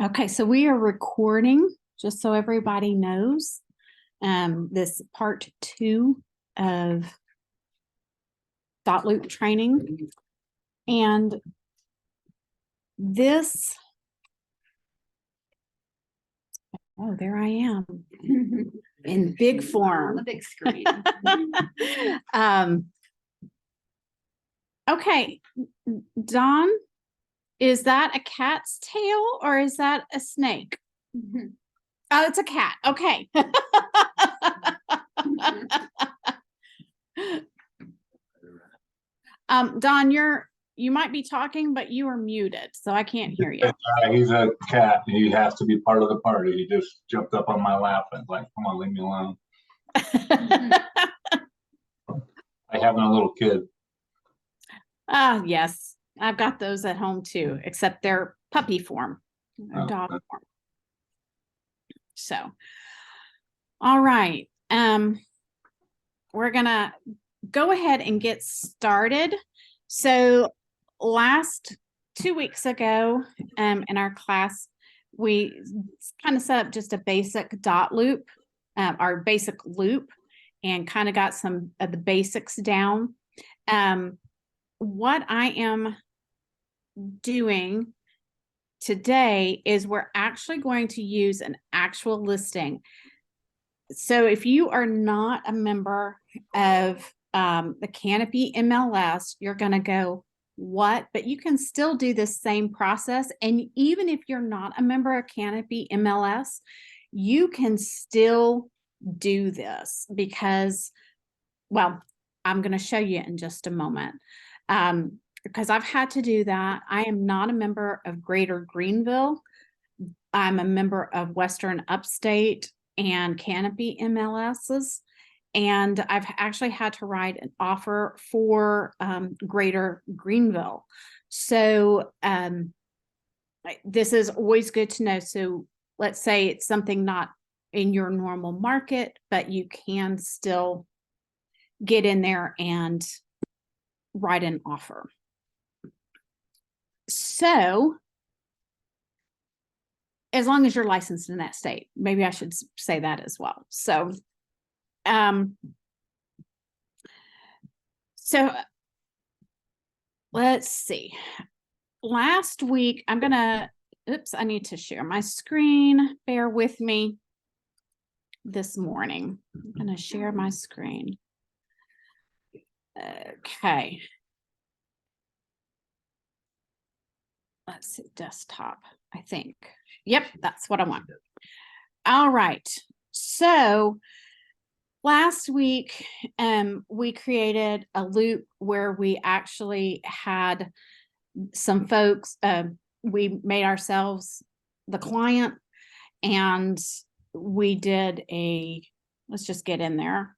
Okay, so we are recording, just so everybody knows, this part 2 of DotLoop training. And this, oh, there I am in big form. The big screen. Okay, Dawn, is that a cat's tail or is that a snake? Oh, it's a cat. Okay. Don, you might be talking, but you are muted, so I can't hear you. He's a cat. He has to be part of the party. He just jumped up on my lap and like, come on, leave me alone. I have a little kid. Yes, I've got those at home too, except they're puppy form, dog form. So, all right. We're gonna go ahead and get started. So last 2 weeks ago, in our class, we kind of set up just a basic dot loop, our basic loop, and kind of got some of the basics down. What I am doing today is we're actually going to use an actual listing. So if you are not a member of the Canopy MLS, you're going to go, what? But you can still do the same process. And even if you're not a member of Canopy MLS, you can still do this because, well, I'm going to show you in just a moment. Because I've had to do that. I am not a member of Greater Greenville. I'm a member of Western Upstate and Canopy MLSs. And I've actually had to write an offer for Greater Greenville. So this is always good to know. So let's say it's something not in your normal market, but you can still get in there and write an offer. So as long as you're licensed in that state, maybe I should say that as well. So, let's see. Last week, I need to share my screen. Bear with me this morning. I'm going to share my screen. Okay. Let's see, desktop, I think. Yep, that's what I want. All right. So last week, we created a loop where we actually had some folks, we made ourselves the client, and we did let's just get in there,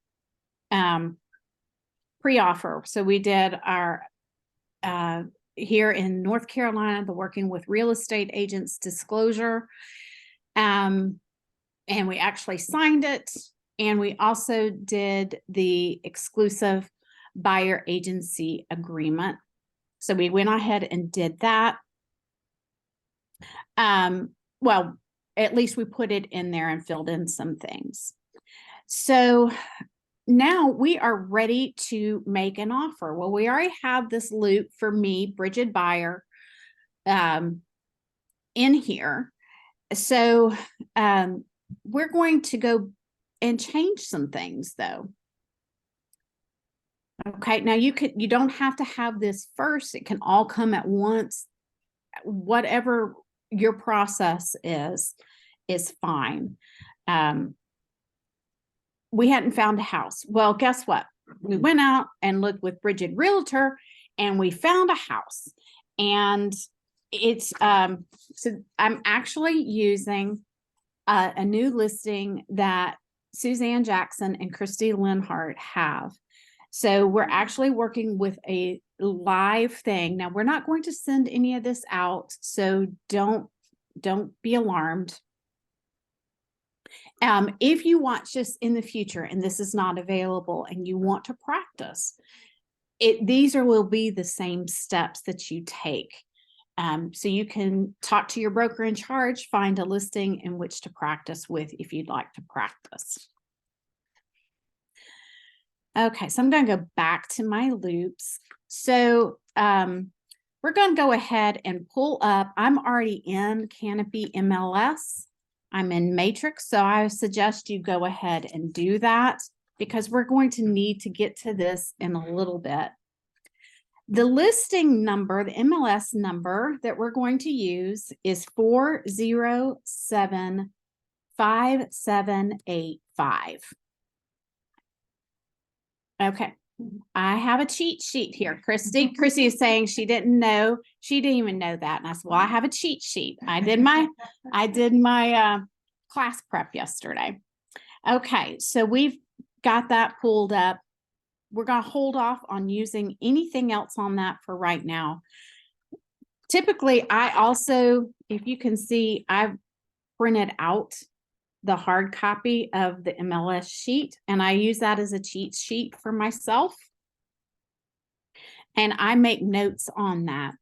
pre-offer. So we did our, here in North Carolina, the Working with Real Estate Agents disclosure. And we actually signed it. And we also did the exclusive buyer agency agreement. So we went ahead and did that. Well, at least we put it in there and filled in some things. So now we are ready to make an offer. Well, we already have this loop for me, Brigid Buyer, in here. So we're going to go and change some things though. Okay, now you don't have to have this first. It can all come at once. Whatever your process is fine. We hadn't found a house. Well, guess what? We went out and looked with Brigid Realtor and we found a house. And it's, so I'm actually using a new listing that Suzanne Jackson and Christy Linhart have. So we're actually working with a live thing. Now we're not going to send any of this out, so don't be alarmed. If you watch this in the future and this is not available and you want to practice, these will be the same steps that you take. So you can talk to your broker in charge, find a listing in which to practice with if you'd like to practice. Okay, so I'm going to go back to my loops. So we're going to go ahead and pull up. I'm already in Canopy MLS. I'm in Matrix, so I suggest you go ahead and do that because we're going to need to get to this in a little bit. The listing number, the MLS number that we're going to use is 4075785. Okay, I have a cheat sheet here. Christy is saying she didn't know, she didn't even know that. And I said, well, I have a cheat sheet. I did my class prep yesterday. Okay, so we've got that pulled up. We're going to hold off on using anything else on that for right now. Typically, I also, if you can see, I've printed out the hard copy of the MLS sheet, and I use that as a cheat sheet for myself. And I make notes on that.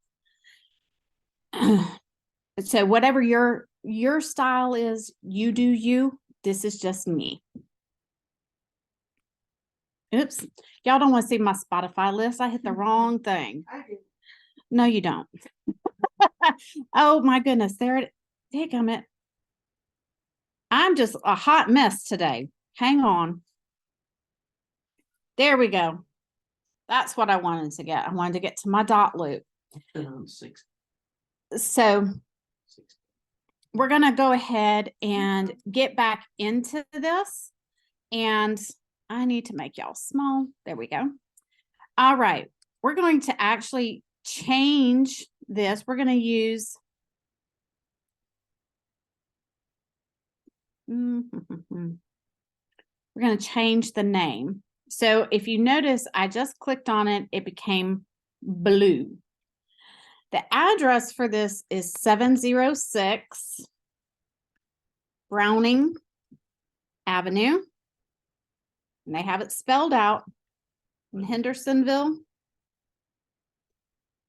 So whatever your style is, you do you. This is just me. Oops. Y'all don't want to see my Spotify list. I hit the wrong thing. I do. No, you don't. Oh my goodness. There it is. I'm just a hot mess today. Hang on. There we go. That's what I wanted to get. I wanted to get to my DotLoop. So we're going to go ahead and get back into this. And I need to make y'all small. There we go. All right. We're going to actually change this. We're going to use we're going to change the name. So if you notice, I just clicked on it. It became blue. The address for this is 706 Browning Avenue. And they have it spelled out in Hendersonville,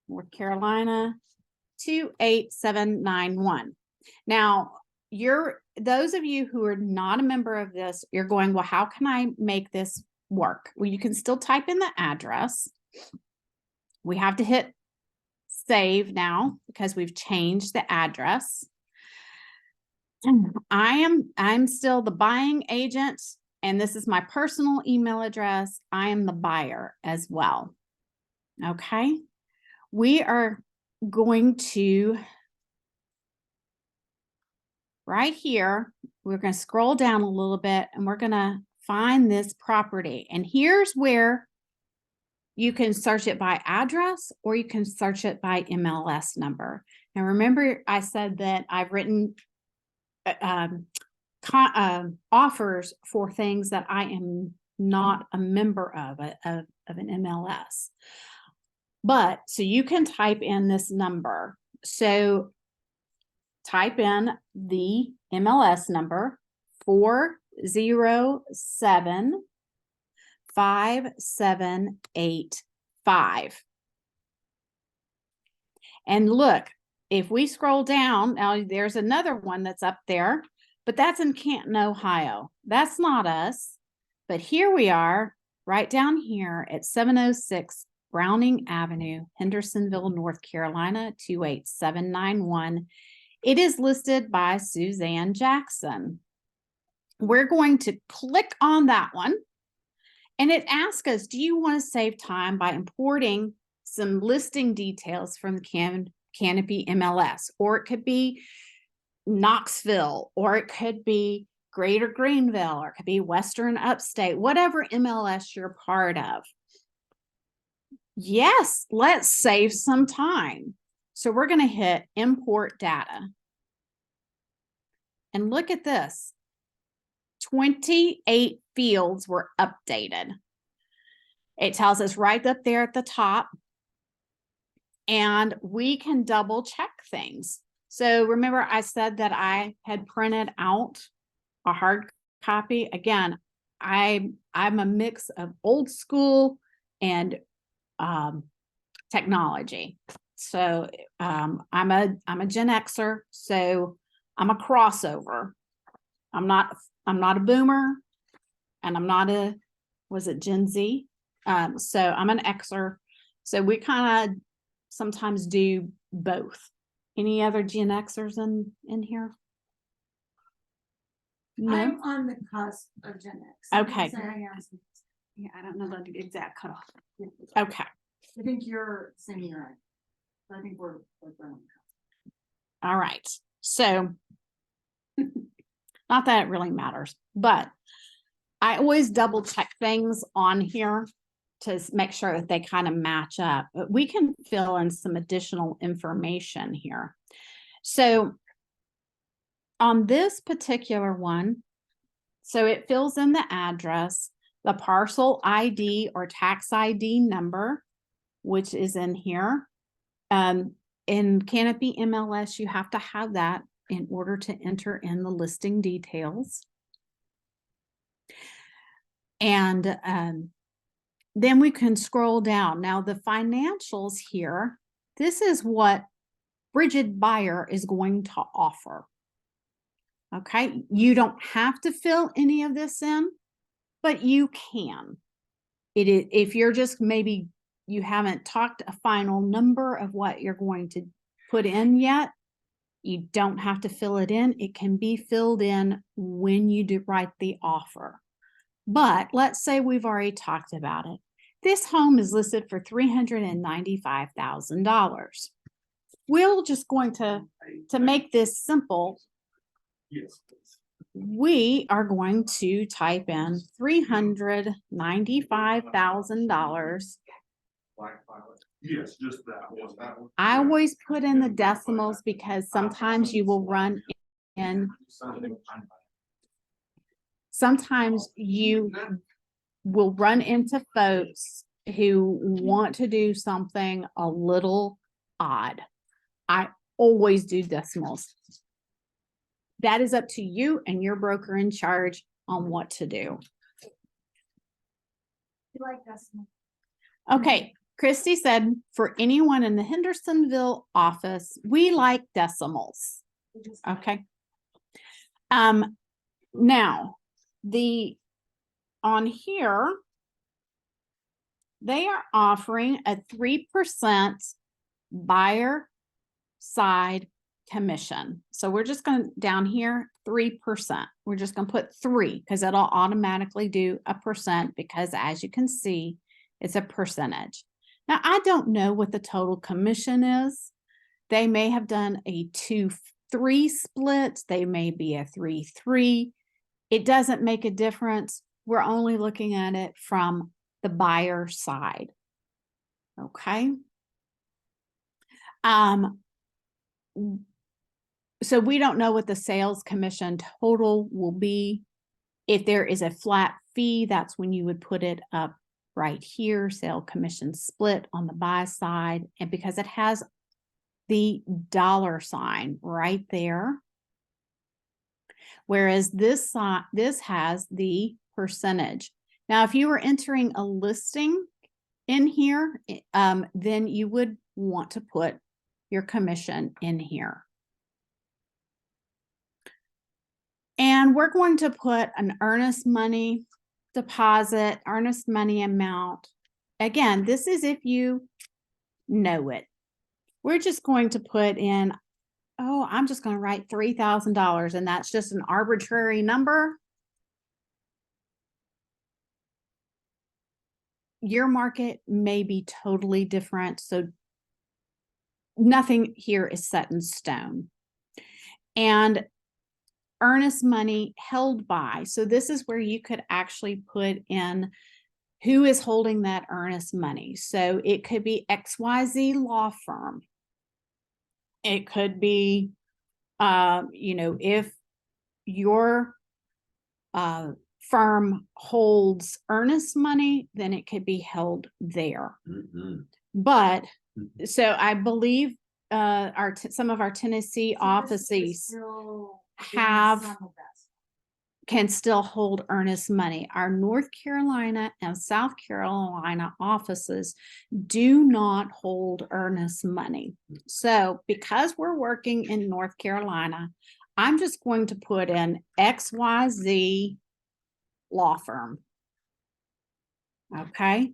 North Carolina, 28791. Now, those of you who are not a member of this, you're going, well, how can I make this work? Well, you can still type in the address. We have to hit save now because we've changed the address. I'm still the buying agent, and this is my personal email address. I am the buyer as well. Okay. We are going to right here, we're going to scroll down a little bit and we're going to find this property. And here's where you can search it by address or you can search it by MLS number. Now, remember, I said that I've written offers for things that I am not a member of an MLS. But so you can type in this number. So type in the MLS number 4075785. And look, if we scroll down, now there's another one that's up there, but that's in Canton, Ohio. That's not us. But here we are, right down here at 706 Browning Avenue, Hendersonville, North Carolina, 28791. It is listed by Suzanne Jackson. We're going to click on that one. And it asks us, do you want to save time by importing some listing details from the Canopy MLS? Or it could be Knoxville, or it could be Greater Greenville, or it could be Western Upstate, whatever MLS you're part of. Yes, let's save some time. So we're going to hit import data. And look at this. 28 fields were updated. It tells us right up there at the top. And we can double check things. So remember, I said that I had printed out a hard copy. Again, I'm a mix of old school and technology. So I'm a Gen Xer, so I'm a crossover. I'm not a boomer, and I'm not a, was it Gen Z? So I'm an Xer. So we kind of sometimes do both. Any other Gen Xers in here? No. I'm on the cusp of Gen X. Okay. So I am. Yeah, I don't know the exact cutoff. Okay. I think you're same year. I think we're on the cusp. All right. So not that it really matters, but I always double check things on here to make sure that they kind of match up. But we can fill in some additional information here. So on this particular one, so it fills in the address, the parcel ID or tax ID number, which is in here. In Canopy MLS, you have to have that in order to enter in the listing details. And then we can scroll down. Now the financials here, this is what Brigid buyer is going to offer. Okay, you don't have to fill any of this in, but you can. It is, if you're just maybe you haven't talked a final number of what you're going to put in yet, you don't have to fill it in. It can be filled in when you do write the offer. But let's say we've already talked about it. This home is listed for $395,000. We're just going to make this simple. Yes, please. We are going to type in $395,000. Yes, just that one. I always put in the decimals because sometimes you will run in, sometimes you will run into folks who want to do something a little odd. I always do decimals. That is up to you and your broker in charge on what to do. You like decimal? Okay, Christy said, for anyone in the Hendersonville office, we like decimals. Okay. Now on here, they are offering a 3% buyer side commission. So we're just going to down here 3%. We're just going to put 3 because it'll automatically do a percent because as you can see, it's a percentage. Now I don't know what the total commission is. They may have done a 2-3 split. They may be a 3-3. It doesn't make a difference. We're only looking at it from the buyer side. Okay. So we don't know what the sales commission total will be. If there is a flat fee, that's when you would put it up right here, sale commission split on the buy side. And because it has the $ right there, whereas this has the percentage. Now, if you were entering a listing in here, then you would want to put your commission in here. And we're going to put an earnest money deposit, earnest money amount. Again, this is if you know it. We're just going to put in, oh, I'm just going to write $3,000 and that's just an arbitrary number. Your market may be totally different. So nothing here is set in stone. And earnest money held by. So this is where you could actually put in who is holding that earnest money. So it could be XYZ law firm. It could be, if your firm holds earnest money, then it could be held there. But so I believe some of our Tennessee offices have can still hold earnest money. Our North Carolina and South Carolina offices do not hold earnest money. So because we're working in North Carolina, I'm just going to put in XYZ law firm. Okay.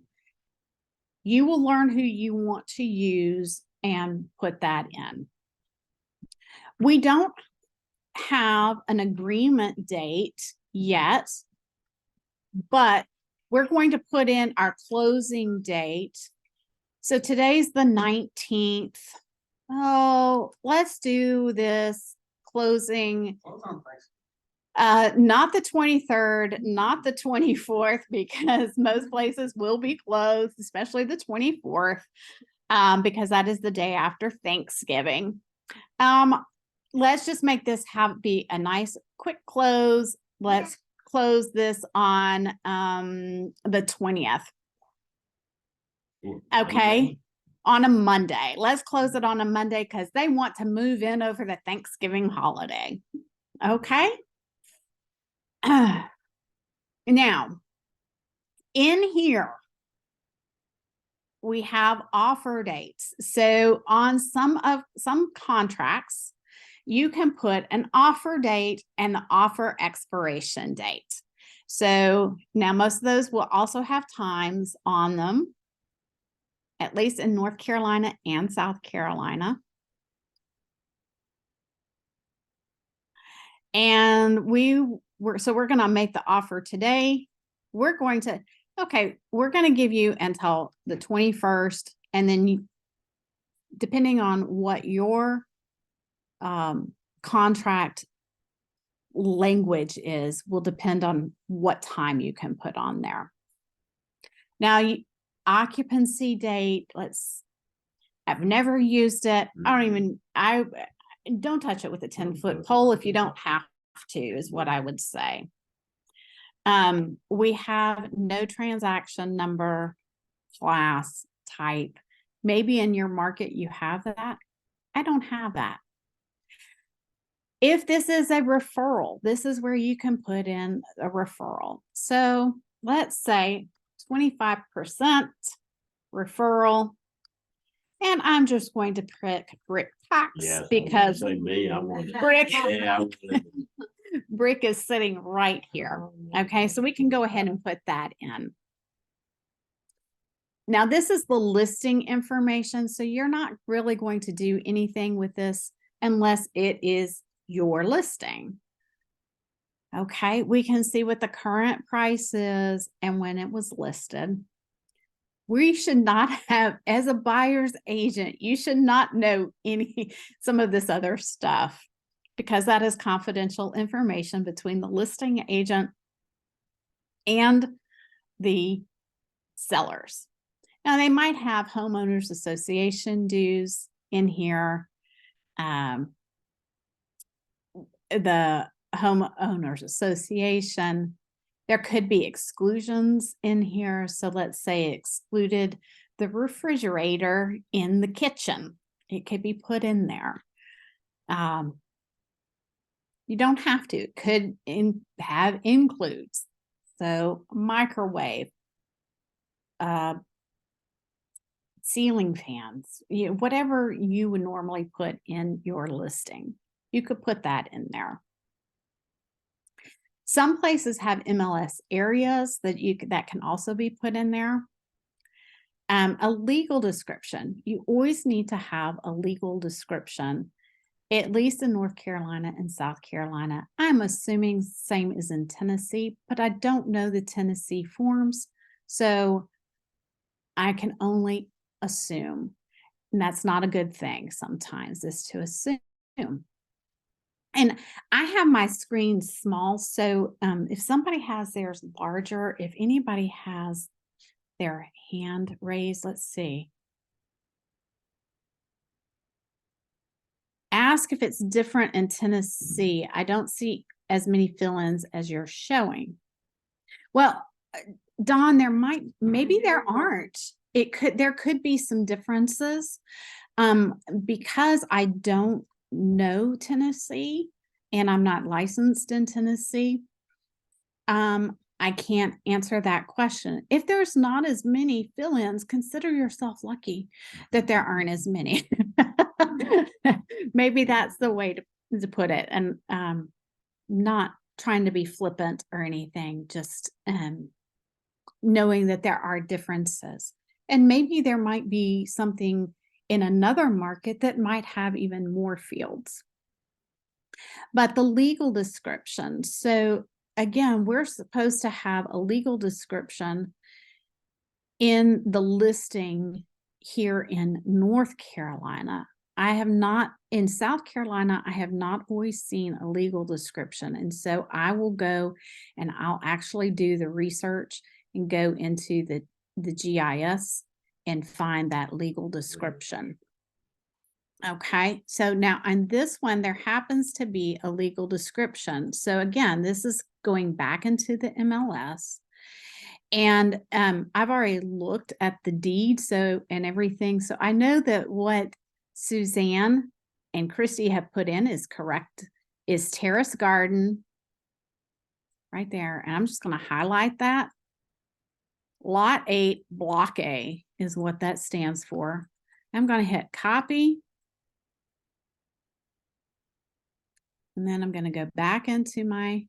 You will learn who you want to use and put that in. We don't have an agreement date yet, but we're going to put in our closing date. So today's the 19th. Oh, let's do this closing. Not the 23rd, not the 24th, because most places will be closed, especially the 24th, because that is the day after Thanksgiving. Let's just make this be a nice quick close. Let's close this on the 20th. Okay. On a Monday. Let's close it on a Monday because they want to move in over the Thanksgiving holiday. Okay. Now, in here, we have offer dates. So on some contracts, you can put an offer date and the offer expiration date. So now most of those will also have times on them, at least in North Carolina and South Carolina. And we're going to make the offer today. We're going to give you until the 21st. And then depending on what your contract language is, will depend on what time you can put on there. Now, occupancy date, I've never used it. I don't touch it with a 10-foot pole if you don't have to, is what I would say. We have no transaction number, class, type. Maybe in your market you have that. I don't have that. If this is a referral, this is where you can put in a referral. So let's say 25% referral. And I'm just going to pick Brick Tax because Brick, Brick is sitting right here. Okay, so we can go ahead and put that in. Now, this is the listing information. So you're not really going to do anything with this unless it is your listing. Okay, we can see what the current price is and when it was listed. We should not have, as a buyer's agent, you should not know some of this other stuff because that is confidential information between the listing agent and the sellers. Now, they might have homeowners association dues in here. The homeowners association, there could be exclusions in here. So let's say it excluded the refrigerator in the kitchen. It could be put in there. You don't have to. It could have includes. So microwave, ceiling fans, whatever you would normally put in your listing, you could put that in there. Some places have MLS areas that can also be put in there. A legal description. You always need to have a legal description, at least in North Carolina and South Carolina. I'm assuming same as in Tennessee, but I don't know the Tennessee forms. So I can only assume. And that's not a good thing sometimes, is to assume. And I have my screen small, so if somebody has theirs larger, if anybody has their hand raised, let's see. Ask if it's different in Tennessee. I don't see as many fill-ins as you're showing. Well, Dawn, maybe there aren't. There could be some differences because I don't know Tennessee and I'm not licensed in Tennessee. I can't answer that question. If there's not as many fill-ins, consider yourself lucky that there aren't as many. Maybe that's the way to put it. And not trying to be flippant or anything, just knowing that there are differences. And maybe there might be something in another market that might have even more fields. But the legal description. So again, we're supposed to have a legal description in the listing here in North Carolina. I have not, in South Carolina, I have not always seen a legal description. And so I will go and I'll actually do the research and go into the GIS and find that legal description. Okay, so now on this one, there happens to be a legal description. So again, this is going back into the MLS. And I've already looked at the deed and everything. So I know that what Suzanne and Christy have put in is correct, is terrace garden right there. And I'm just going to highlight that. Lot 8, Block A is what that stands for. I'm going to hit copy. And then I'm going to go back into my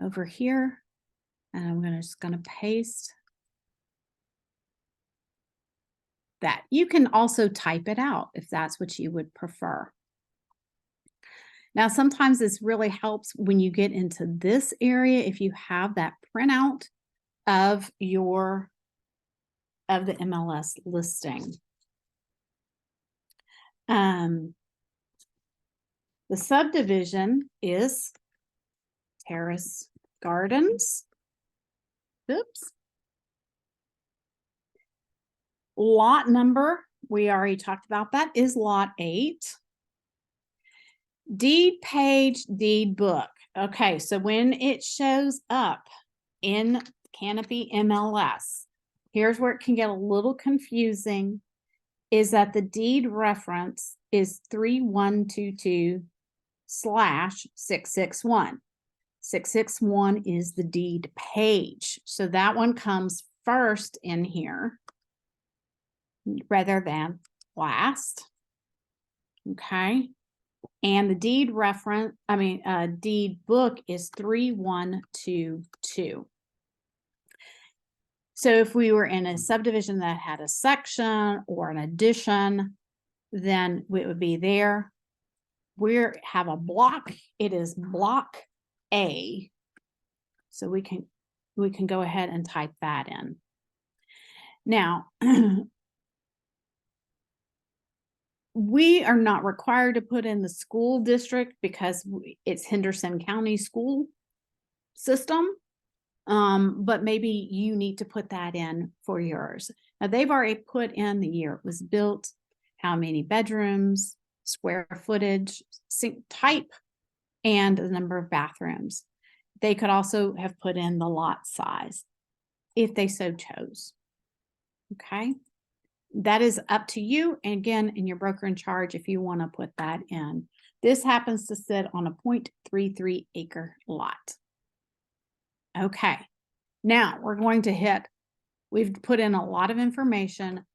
over here. And I'm just going to paste that. You can also type it out if that's what you would prefer. Now, sometimes this really helps when you get into this area, if you have that printout of the MLS listing. The subdivision is Terrace Gardens. Oops. Lot number, we already talked about that, is Lot 8. Deed page, deed book. Okay, so when it shows up in Canopy MLS, here's where it can get a little confusing, is that the deed reference is 3122/661. 661 is the deed page. So that one comes first in here rather than last. Okay. And the deed reference, deed book is 3122. So if we were in a subdivision that had a section or an addition, then it would be there. We have a block. It is Block A. So we can go ahead and type that in. Now, we are not required to put in the school district because it's Henderson County school system. But maybe you need to put that in for yours. Now they've already put in the year it was built, how many bedrooms, square footage, sink type, and the number of bathrooms. They could also have put in the lot size if they so chose. Okay. That is up to you. And again, in your broker in charge, if you want to put that in. This happens to sit on a 0.33 acre lot. Okay. Now we're going to hit, we've put in a lot of information.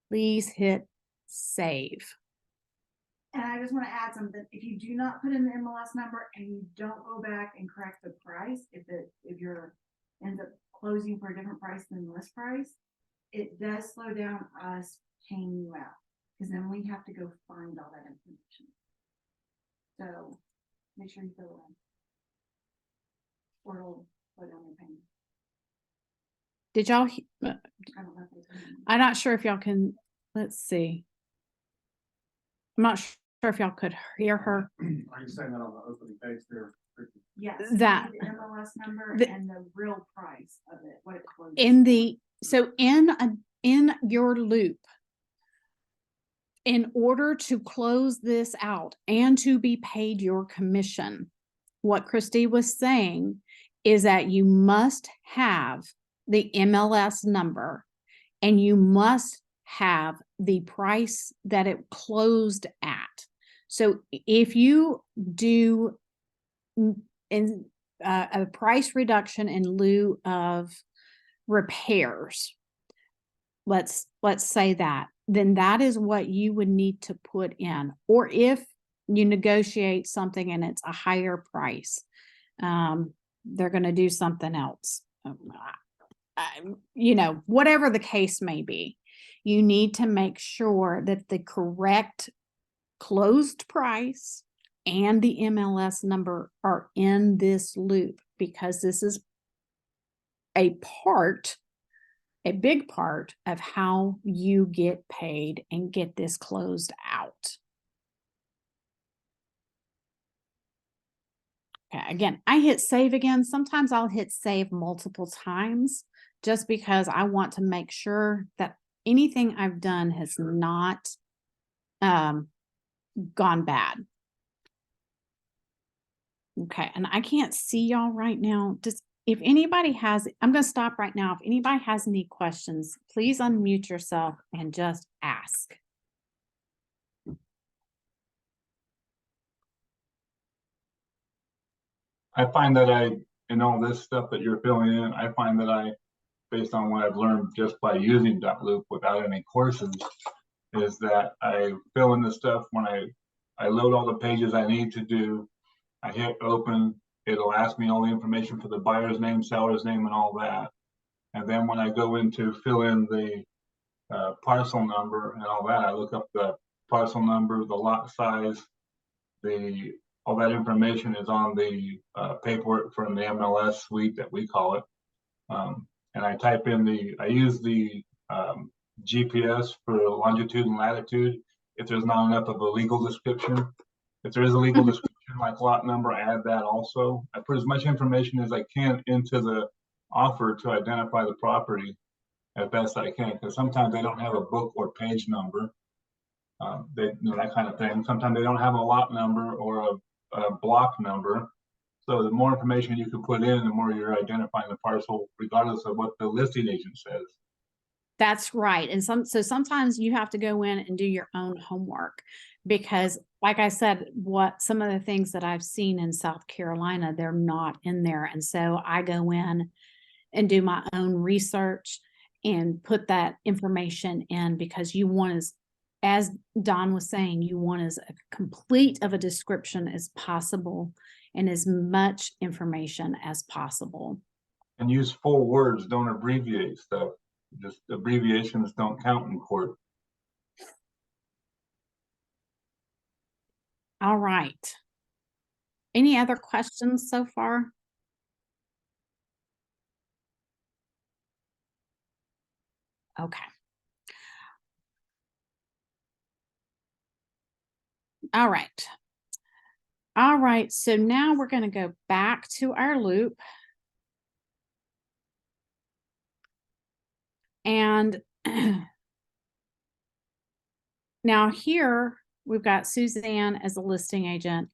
Please hit save. And I just want to add something. If you do not put in the MLS number and you don't go back and correct the price, if you're ends up closing for a different price than the list price, it does slow down us paying you out because then we have to go find all that information. So make sure you fill it in, or it'll slow down your payment. Did y'all? I don't know if it's I'm not sure if y'all can. Let's see. I'm not sure if y'all could hear her. Are you saying that on the opening page there? yes, That- the MLS number the- and the real price of it, what it closes In your loop, in order to close this out and to be paid your commission, what Christy was saying is that you must have the MLS number and you must have the price that it closed at. So if you do in a price reduction in lieu of repairs. Let's say that, then that is what you would need to put in. Or if you negotiate something and it's a higher price, they're going to do something else. You know, whatever the case may be, you need to make sure that the correct closed price and the MLS number are in this loop, because this is a big part of how you get paid and get this closed out. Okay, again, I hit save again. Sometimes I'll hit save multiple times just because I want to make sure that anything I've done has not gone bad. Okay, and I can't see y'all right now. Just if anybody has, I'm going to stop right now. If anybody has any questions, please unmute yourself and just ask. I find that in all this stuff that you're filling in, I find that based on what I've learned just by using DotLoop without any courses, is that I fill in the stuff when I load all the pages I need to do. I hit open, it'll ask me all the information for the buyer's name, seller's name, and all that. And then when I go in to fill in the parcel number and all that, I look up the parcel number, the lot size, all that information is on the paperwork from the MLS suite that we call it. And I type in I use the GPS for longitude and latitude. If there's not enough of a legal description, if there is a legal description like lot number, I add that also. I put as much information as I can into the offer to identify the property as best I can, because sometimes they don't have a book or page number, that kind of thing. Sometimes they don't have a lot number or a block number. So the more information you can put in, the more you're identifying the parcel, regardless of what the listing agent says. That's right. And so sometimes you have to go in and do your own homework, because like I said, some of the things that I've seen in South Carolina, they're not in there. And so I go in and do my own research and put that information in, because you want, as Don was saying, you want as complete of a description as possible and as much information as possible. And use full words, don't abbreviate stuff. Just abbreviations don't count in court. All right. Any other questions so far? Okay. All right. All right. So now we're going to go back to our loop. And now here we've got Suzanne as a listing agent.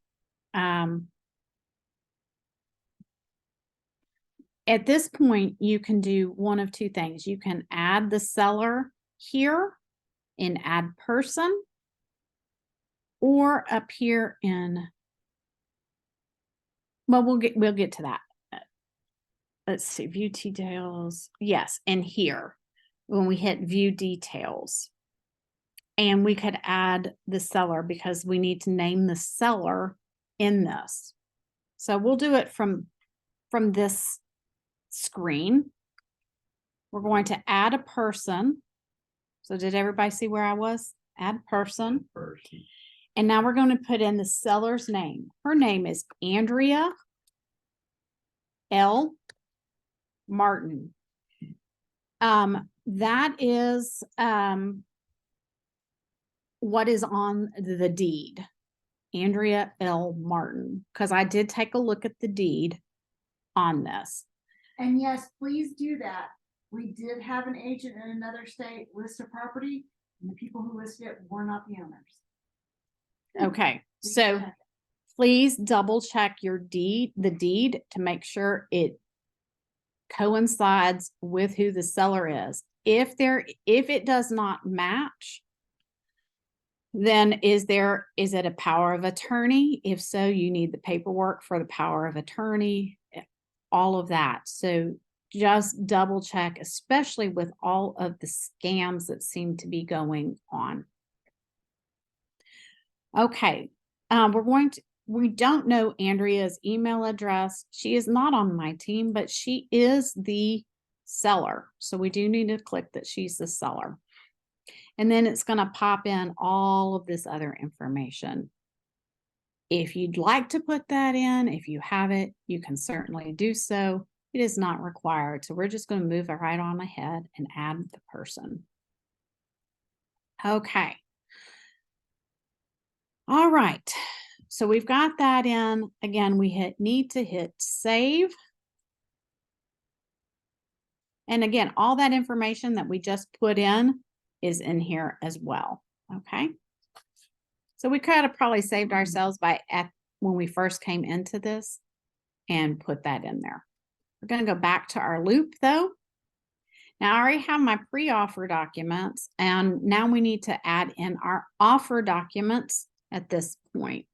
At this point, you can do one of two things. You can add the seller here in add person, or up here in, well, we'll get to that. Let's see, view details. Yes, and here when we hit view details. And we could add the seller because we need to name the seller in this. So we'll do it from this screen. We're going to add a person. So did everybody see where I was? Add person. And now we're going to put in the seller's name. Her name is Andrea L. Martin. That is what is on the deed. Andrea L. Martin, because I did take a look at the deed on this. And yes, please do that. We did have an agent in another state list a property, and the people who listed it were not the owners. Okay, Please so check. please double check the deed to make sure it coincides with who the seller is. If it does not match, Then is it a power of attorney? If so, you need the paperwork for the power of attorney, all of that. So just double check, especially with all of the scams that seem to be going on. Okay, we don't know Andrea's email address. She is not on my team, but she is the seller. So we do need to click that she's the seller. And then it's going to pop in all of this other information. If you'd like to put that in, if you have it, you can certainly do so. It is not required. So we're just going to move it right on ahead and add the person. Okay. All right. So we've got that in. Again, we need to hit save. And again, all that information that we just put in is in here as well. Okay. So we could have probably saved ourselves when we first came into this and put that in there. We're going to go back to our loop though. Now I already have my pre-offer documents, and now we need to add in our offer documents at this point.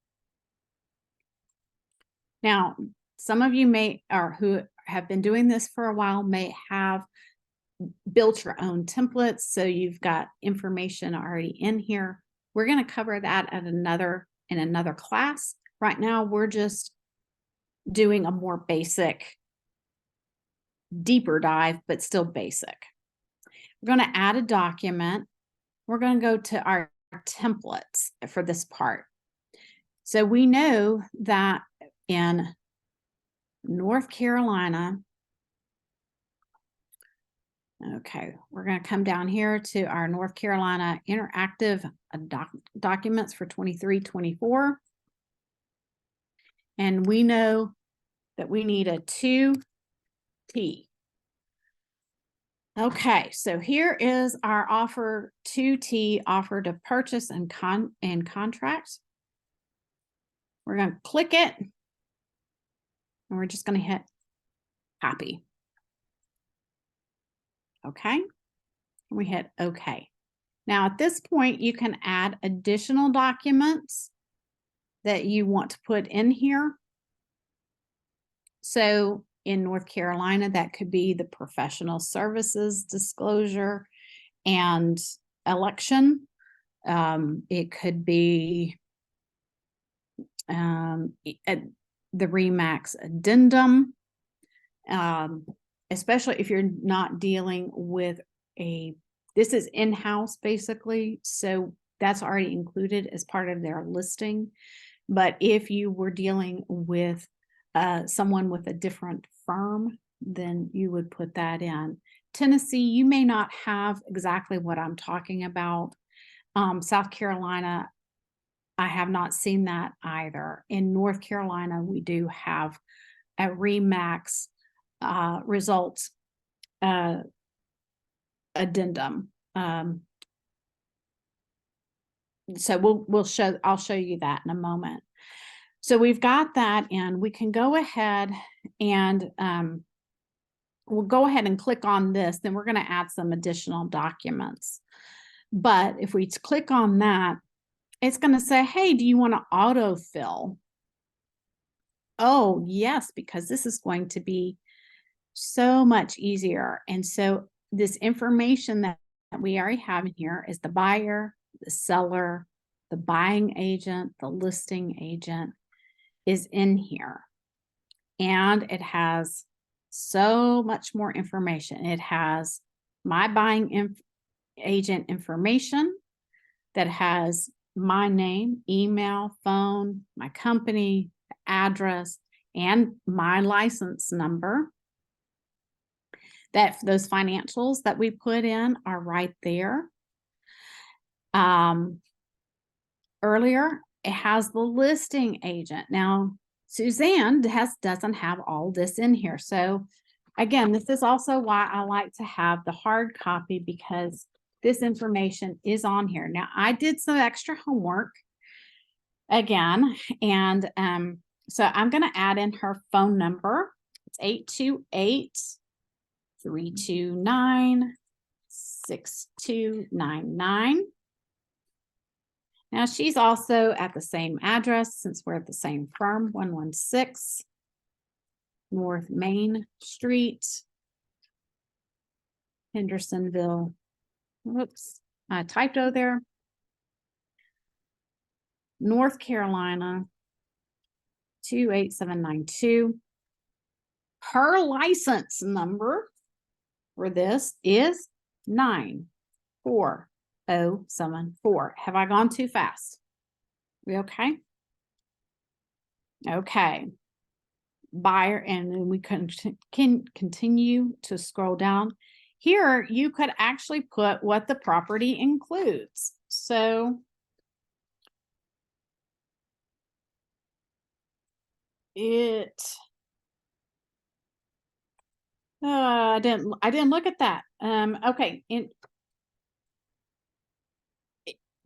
Now, some of you who have been doing this for a while may have built your own templates. So you've got information already in here. We're going to cover that in another class. Right now, we're just doing a more basic, deeper dive, but still basic. We're going to add a document. We're going to go to our templates for this part. So we know that in North Carolina, okay, we're going to come down here to our North Carolina interactive documents for 23-24. And we know that we need a 2T. Okay, so here is our offer 2T, offer to purchase and contract. We're going to click it. And we're just going to hit copy. Okay, we hit OK. Now at this point, you can add additional documents that you want to put in here. So in North Carolina, that could be the professional services disclosure and election. It could be the RE/MAX addendum. Especially if you're not dealing with this is in-house basically, so that's already included as part of their listing. But if you were dealing with someone with a different firm, then you would put that in. Tennessee, you may not have exactly what I'm talking about. South Carolina, I have not seen that either. In North Carolina, we do have a RE/MAX results addendum. So I'll show you that in a moment. So we've got that in. We can go ahead and we'll go ahead and click on this. Then we're going to add some additional documents. But if we click on that, it's going to say, hey, do you want to autofill? Oh, yes, because this is going to be so much easier. And so this information that we already have in here is the buyer, the seller, the buying agent, the listing agent is in here. And it has so much more information. It has my buying agent information that has my name, email, phone, my company, address, and my license number. That those financials that we put in are right there. Earlier, it has the listing agent. Now, Suzanne doesn't have all this in here. So again, this is also why I like to have the hard copy, because this information is on here. Now, I did some extra homework again, and so I'm going to add in her phone number. It's 828-329-6299. Now, she's also at the same address since we're at the same firm, 116 North Main Street, Hendersonville. Whoops, I typo there. North Carolina, 28792. Her license number for this is 94074. Have I gone too fast? We okay? Okay. Buyer, and then we can continue to scroll down. Here, you could actually put what the property includes. So I didn't look at that. Okay.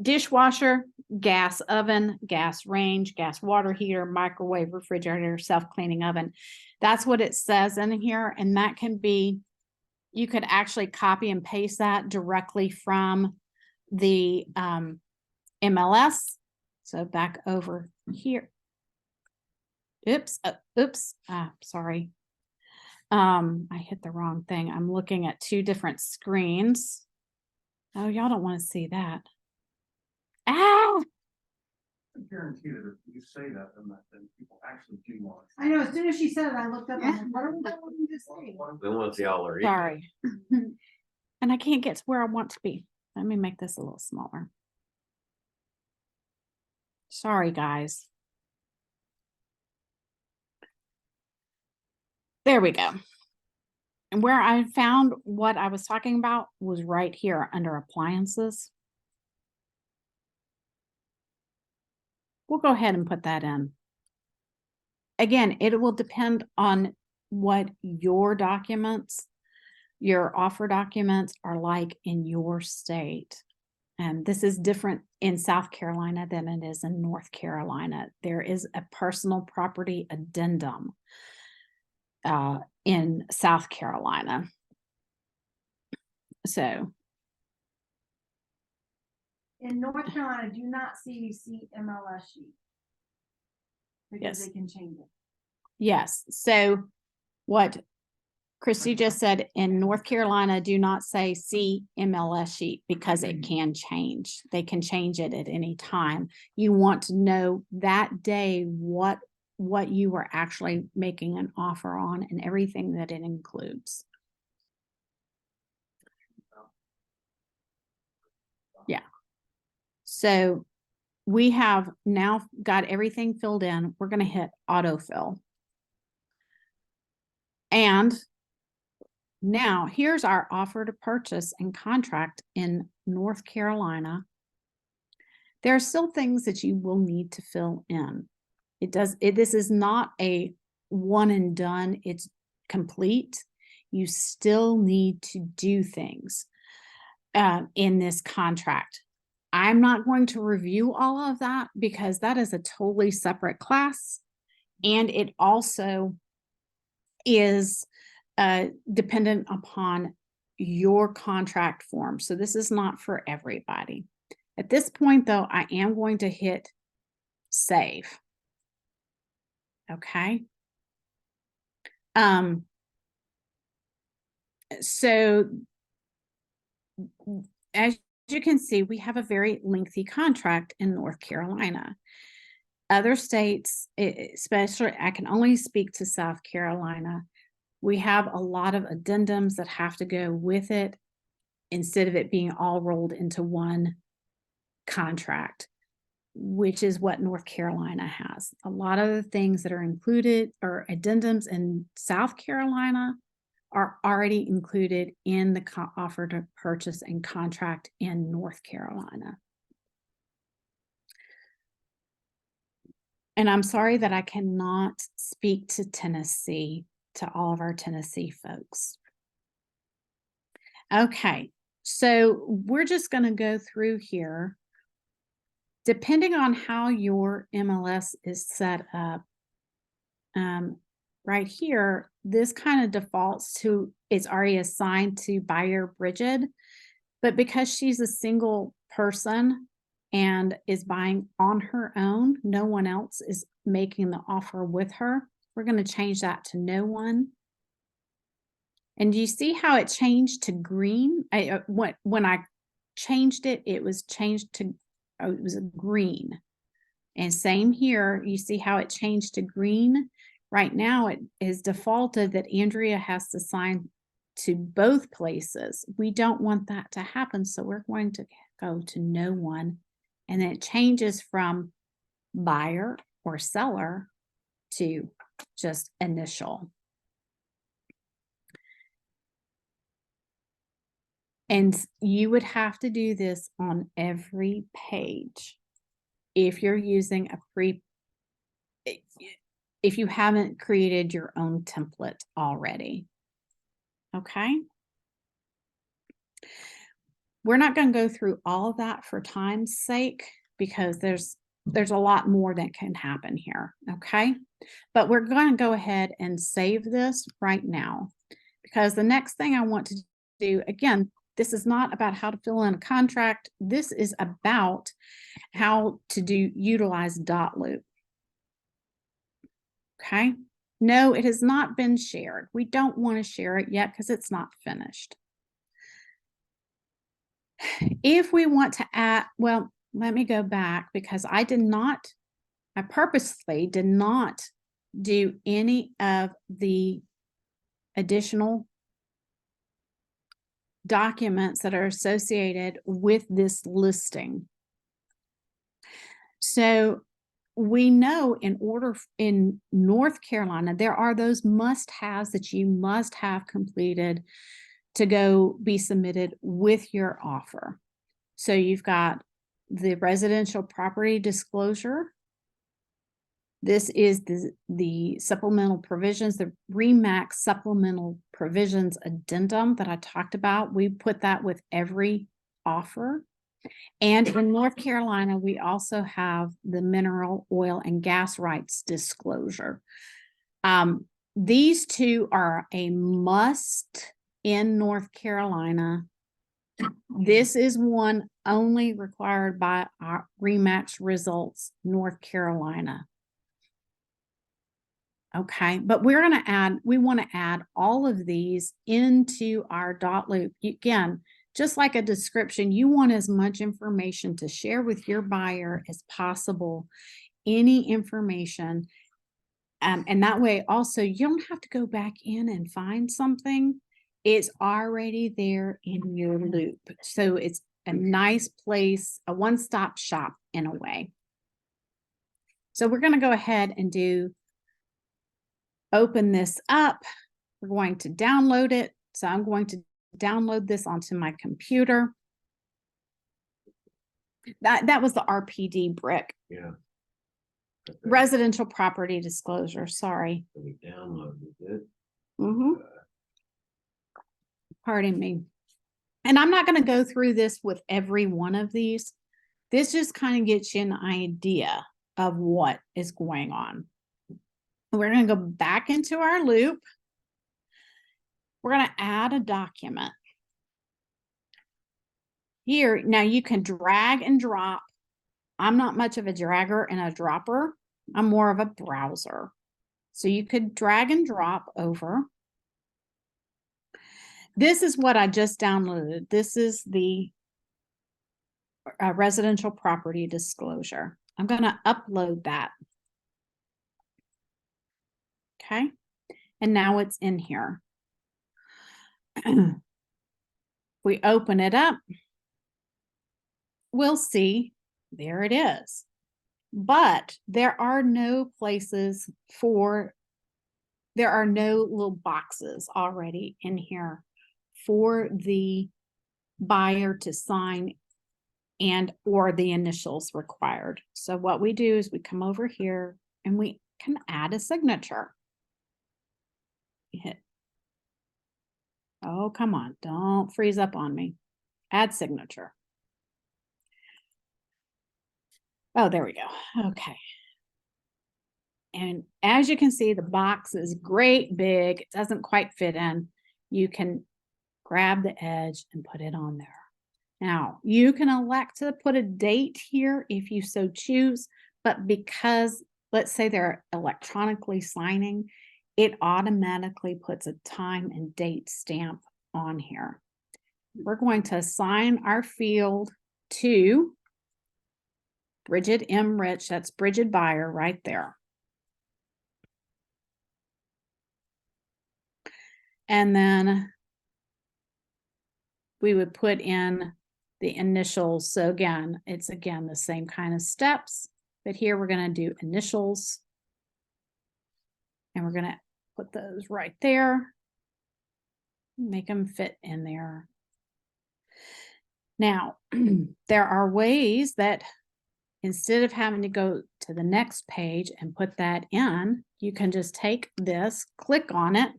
Dishwasher, gas oven, gas range, gas water heater, microwave, refrigerator, self-cleaning oven. That's what it says in here. And that can be, you could actually copy and paste that directly from the MLS. So back over here. Oops, sorry. I hit the wrong thing. I'm looking at two different screens. Oh, y'all don't want to see that. Ah! I guarantee that if you say that, then people actually do want. I know, as soon as she said it, I looked up, I'm like, what are we going to say? They want to see all our. Sorry. And I can't get to where I want to be. Let me make this a little smaller. Sorry, guys. There we go. And where I found what I was talking about was right here under appliances. We'll go ahead and put that in. Again, it will depend on what your documents, your offer documents are like in your state. And this is different in South Carolina than it is in North Carolina. There is a personal property addendum in South Carolina. So. In North Carolina, do not see MLS sheet. Because Yes. they can change it. Yes. So what Christy just said, in North Carolina, do not say see MLS sheet because it can change. They can change it at any time. You want to know that day what you are actually making an offer on and everything that it includes. Yeah. So we have now got everything filled in. We're going to hit autofill. And now here's our offer to purchase and contract in North Carolina. There are still things that you will need to fill in. This is not a one and done, it's complete. You still need to do things in this contract. I'm not going to review all of that because that is a totally separate class. And it also is dependent upon your contract form. So this is not for everybody. At this point, though, I am going to hit save. Okay. So as you can see, we have a very lengthy contract in North Carolina. Other states, especially, I can only speak to South Carolina. We have a lot of addendums that have to go with it instead of it being all rolled into one contract, which is what North Carolina has. A lot of the things that are included or addendums in South Carolina are already included in the offer to purchase and contract in North Carolina. And I'm sorry that I cannot speak to Tennessee, to all of our Tennessee folks. Okay, so we're just going to go through here. Depending on how your MLS is set up, right here, this kind of defaults to, it's already assigned to buyer Brigid, but because she's a single person, and is buying on her own, no one else is making the offer with her, we're going to change that to no one. And do you see how it changed to green? When I changed it, it was changed to, it was a green. And same here, you see how it changed to green? Right now, it is defaulted that Andrea has to sign to both places. We don't want that to happen, so we're going to go to no one. And then it changes from buyer or seller to just initial. And you would have to do this on every page if you're using a if you haven't created your own template already. Okay. We're not going to go through all of that for time's sake because there's a lot more that can happen here. Okay. But we're going to go ahead and save this right now because the next thing I want to do, again, this is not about how to fill in a contract. This is about how to utilize DotLoop. Okay. No, it has not been shared. We don't want to share it yet because it's not finished. If we want to add, well, let me go back because I purposely did not do any of the additional documents that are associated with this listing. So we know in North Carolina, there are those must-haves that you must have completed to go be submitted with your offer. So you've got the residential property disclosure. This is the supplemental provisions, the RE/MAX supplemental provisions addendum that I talked about. We put that with every offer. And in North Carolina, we also have the mineral, oil, and gas rights disclosure. These two are a must in North Carolina. This is one only required by our RE/MAX results, North Carolina. Okay, but we want to add all of these into our DotLoop. Again, just like a description, you want as much information to share with your buyer as possible, any information. And that way also you don't have to go back in and find something. It's already there in your loop. So it's a nice place, a one-stop shop in a way. So we're going to go ahead and open this up. We're going to download it. So I'm going to download this onto my computer. That was the RPD brick. Yeah. Okay. Residential property disclosure, sorry. So we downloaded it. Pardon me. And I'm not going to go through this with every one of these. This just kind of gets you an idea of what is going on. We're going to go back into our loop. We're going to add a document. Here, now you can drag and drop. I'm not much of a dragger and a dropper. I'm more of a browser. So you could drag and drop over. This is what I just downloaded. This is the residential property disclosure. I'm going to upload that. Okay. And now it's in here. We open it up. We'll see, there it is. But there are no places there are no little boxes already in here for the buyer to sign and or the initials required. So what we do is we come over here and we can add a signature. Hit. Oh, come on, don't freeze up on me. Add signature. Oh, there we go. Okay. And as you can see, the box is great big. It doesn't quite fit in. You can grab the edge and put it on there. Now, you can elect to put a date here if you so choose, but because, let's say they're electronically signing, it automatically puts a time and date stamp on here. We're going to assign our field to Brigid M. Rich. That's Brigid Buyer right there. And then we would put in the initials. So again, it's again the same kind of steps, but here we're going to do initials. And we're going to put those right there. Make them fit in there. Now, there are ways that instead of having to go to the next page and put that in, you can just take this, click on it.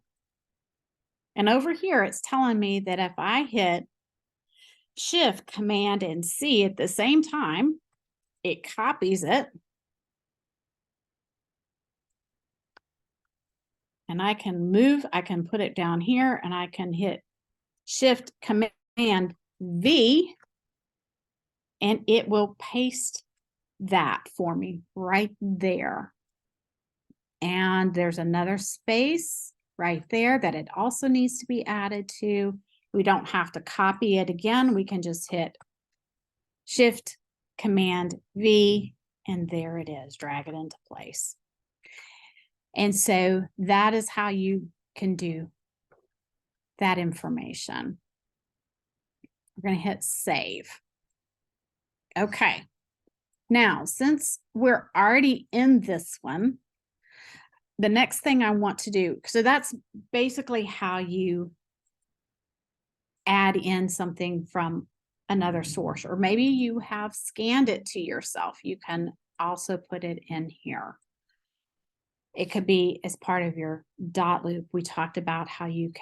And over here, it's telling me that if I hit Shift, Command, and C at the same time, it copies it. And I can move, I can put it down here, and I can hit Shift, Command, V, and it will paste that for me right there. And there's another space right there that it also needs to be added to. We don't have to copy it again. We can just hit Shift, Command, V, and there it is. Drag it into place. And so that is how you can do that information. We're going to hit save. Okay. Now, since we're already in this one, the next thing I want to do, so that's basically how you add in something from another source, or maybe you have scanned it to yourself. You can also put it in here. It could be as part of your DotLoop. We talked about how you've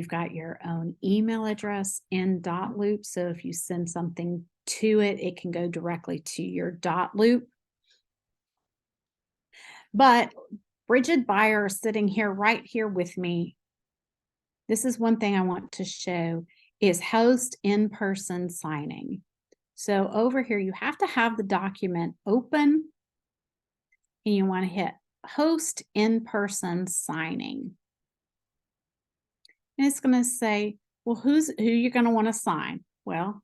got your own email address in DotLoop. So if you send something to it, it can go directly to your DotLoop. But Brigid Buyer is sitting here right here with me. This is one thing I want to show is host in-person signing. So over here, you have to have the document open and you want to hit host in-person signing. And it's going to say, well, who you're going to want to sign? Well,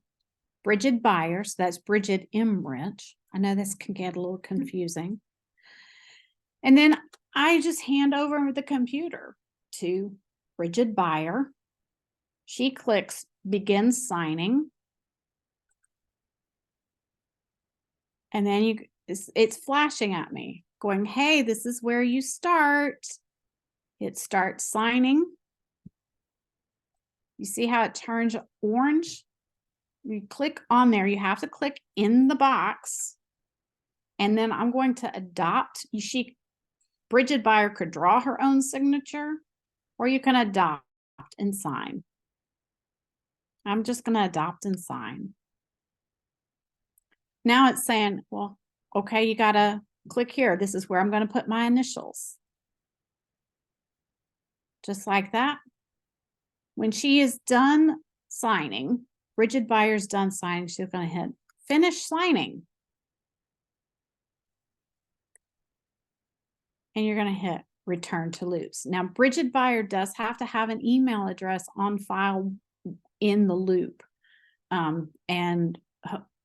Brigid Buyer, so that's Brigid M. Rich. I know this can get a little confusing. And then I just hand over the computer to Brigid Buyer. She clicks begin signing. And then it's flashing at me going, hey, this is where you start. It starts signing. You see how it turns orange? You click on there. You have to click in the box. And then I'm going to adopt. Brigid Buyer could draw her own signature, or you can adopt and sign. I'm just going to adopt and sign. Now it's saying, well, okay, you got to click here. This is where I'm going to put my initials. Just like that. When she is done signing, Brigid Buyer's done signing, she's going to hit finish signing. And you're going to hit return to loops. Now, Brigid Buyer does have to have an email address on file in the loop. And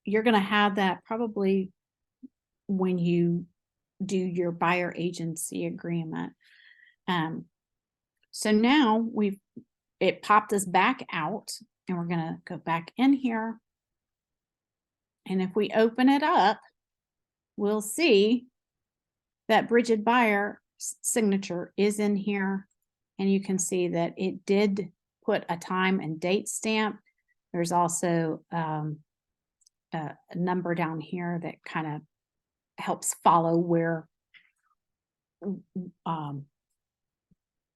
you're going to have that probably when you do your buyer agency agreement. So now it popped us back out, and we're going to go back in here. And if we open it up, we'll see that Brigid Buyer signature is in here. And you can see that it did put a time and date stamp. There's also a number down here that kind of helps follow where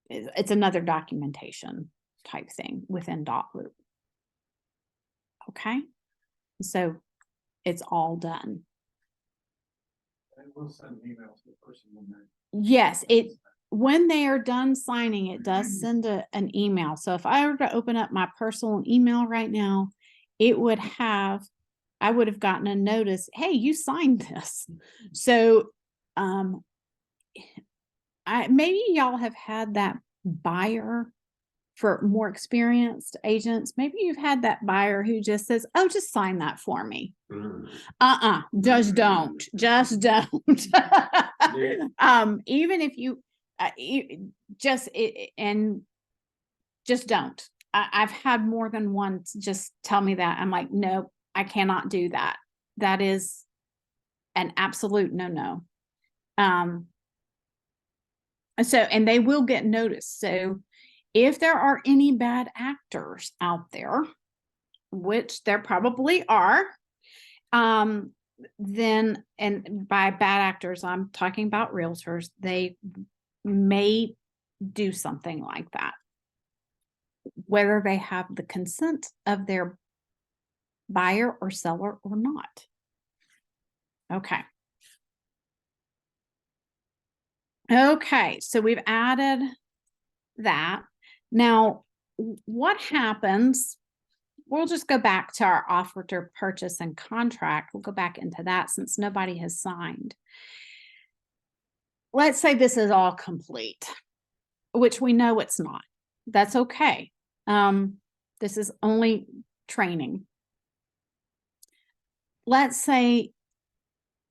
it's another documentation type thing within DotLoop. Okay, so it's all done. And we'll send emails to the person when they're. Yes, when they are done signing, it does send an email. So if I were to open up my personal email right now, I would have gotten a notice, hey, you signed this. So, maybe y'all have had that buyer. For more experienced agents, maybe you've had that buyer who just says, oh, just sign that for me. Just don't. Even if you just don't. I've had more than one just tell me that. I'm like, nope, I cannot do that. That is an absolute no. And they will get noticed. So if there are any bad actors out there, which there probably are, then, and by bad actors, I'm talking about realtors, they may do something like that, whether they have the consent of their buyer or seller or not. Okay. Okay, so we've added that. Now, what happens? We'll just go back to our offer to purchase and contract. We'll go back into that since nobody has signed. Let's say this is all complete, which we know it's not. That's okay. This is only training. Let's say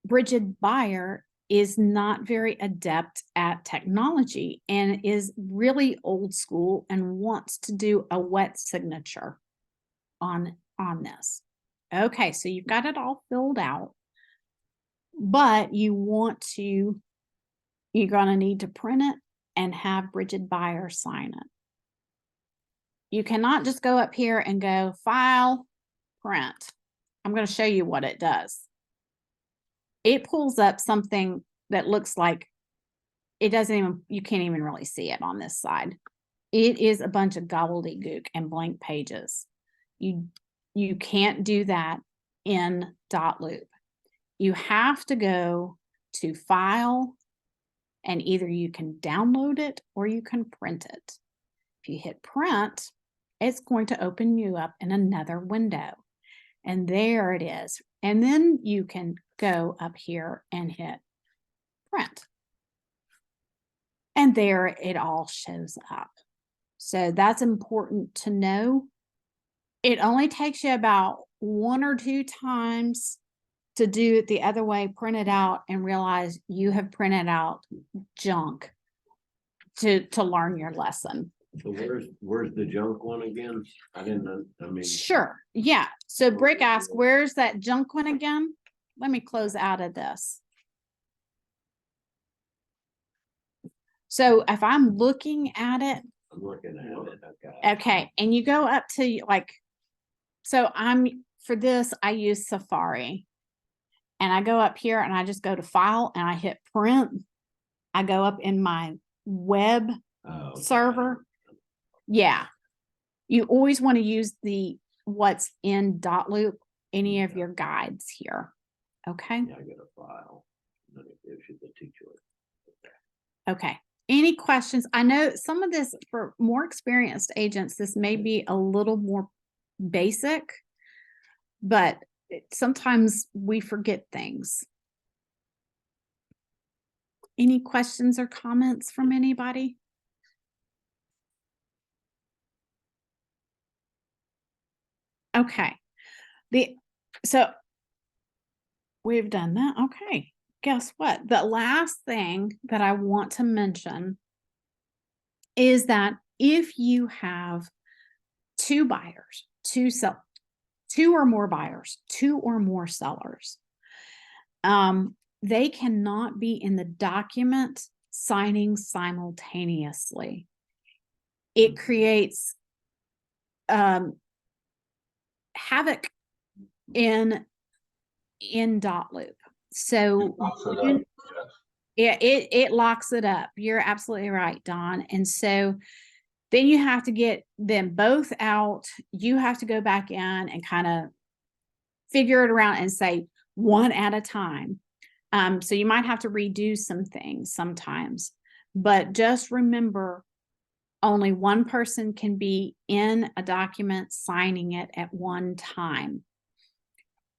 Brigid buyer is not very adept at technology and is really old school and wants to do a wet signature on this. Okay, so you've got it all filled out, but you're going to need to print it and have Brigid buyer sign it. You cannot just go up here and go file, print. I'm going to show you what it does. It pulls up something that looks like you can't even really see it on this side. It is a bunch of gobbledygook and blank pages. You can't do that in DotLoop. You have to go to file, and either you can download it or you can print it. If you hit print, it's going to open you up in another window. And there it is. And then you can go up here and hit print. And there it all shows up. So that's important to know. It only takes you about 1 or 2 times to do it the other way, print it out and realize you have printed out junk to learn your lesson. So where's the junk one again? I mean. Sure. Yeah. So Brick asked, where's that junk one again? Let me close out of this. So if I'm looking at it. I'm looking at it. Okay. Okay. And you go up to so for this, I use Safari. And I go up here and I just go to file and I hit print. I go up in my web server. Yeah. You always want to use what's in DotLoop, any of your guides here. Okay. Yeah, I get a file. And then it gives you the teacher. Okay. Any questions? I know some of this for more experienced agents, this may be a little more basic, but sometimes we forget things. Any questions or comments from anybody? Okay. So we've done that. Okay. Guess what? The last thing that I want to mention is that if you have 2 buyers, 2 or more buyers, 2 or more sellers, they cannot be in the document signing simultaneously. It creates havoc in DotLoop. So it locks it up. You're absolutely right, Don. And so then you have to get them both out. You have to go back in and kind of figure it around and say one at a time. So you might have to redo some things sometimes, but just remember Only one person can be in a document signing it at one time.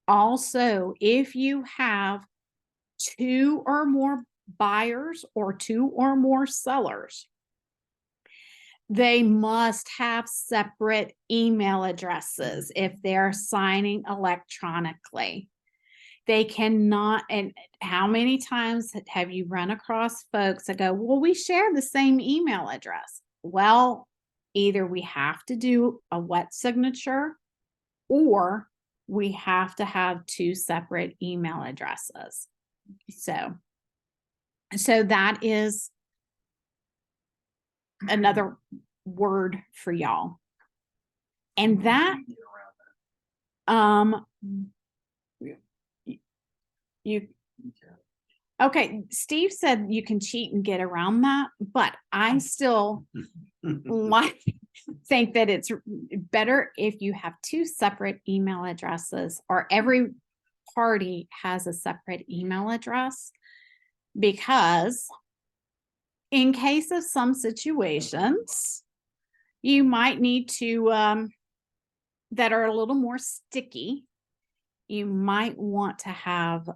Also, if you have 2 or more buyers or 2 or more sellers, they must have separate email addresses if they're signing electronically. They cannot, and how many times have you run across folks that go, well, we share the same email address? Well, either we have to do a wet signature or we have to have 2 separate email addresses. So that is another word for y'all. And that, you, okay, Steve said you can cheat and get around that, but I still think that it's better if you have 2 separate email addresses, or every party has a separate email address, because in case of some situations, you might need to, that are a little more sticky, you might want to have,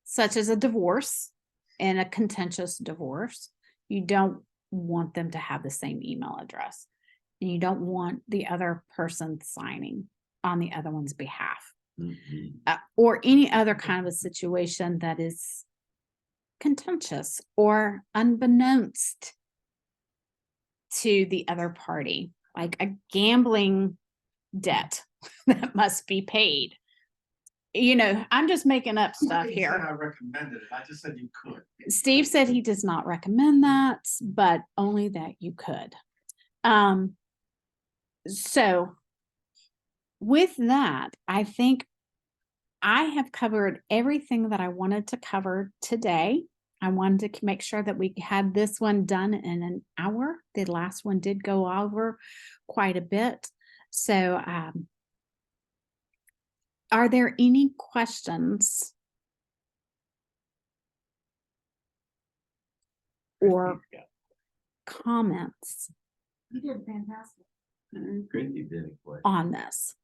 such as a divorce and a contentious divorce. You don't want them to have the same email address, and you don't want the other person signing on the other one's behalf, or any other kind of a situation that is contentious or unbeknownst to the other party, like a gambling debt that must be paid. You know, I'm just making up stuff here. I recommended it. I just said you could. Steve said he does not recommend that, but only that you could. So with that, I think I have covered everything that I wanted to cover today. I wanted to make sure that we had this one done in an hour. The last one did go over quite a bit. So, are there any questions or comments You did fantastic. Christie did it quick. on this?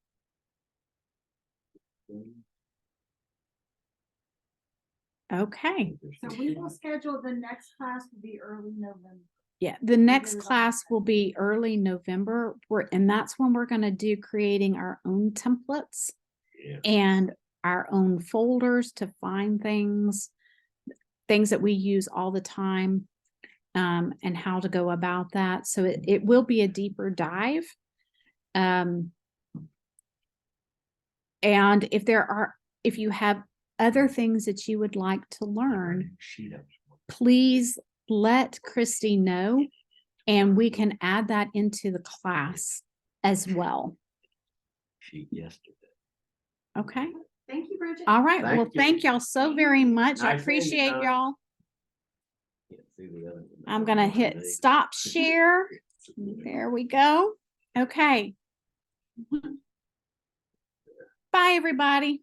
Okay. So we will schedule the next class to be early November. Yeah, the next it up. class will be early November, and that's when we're going to do creating our own templates Yeah. and our own folders to find things that we use all the time, and how to go about that. So it will be a deeper dive. And if you have other things that you would like to learn, please let Christy know, and we can add that into the class as well. Yesterday. Okay. Thank you, Bridget. All right. Thank Well, you. thank y'all so very much. I Nice seeing you, appreciate Tom. y'all. Can't see the other one. I'm going to hit stop share. There we go. Okay. Bye, everybody.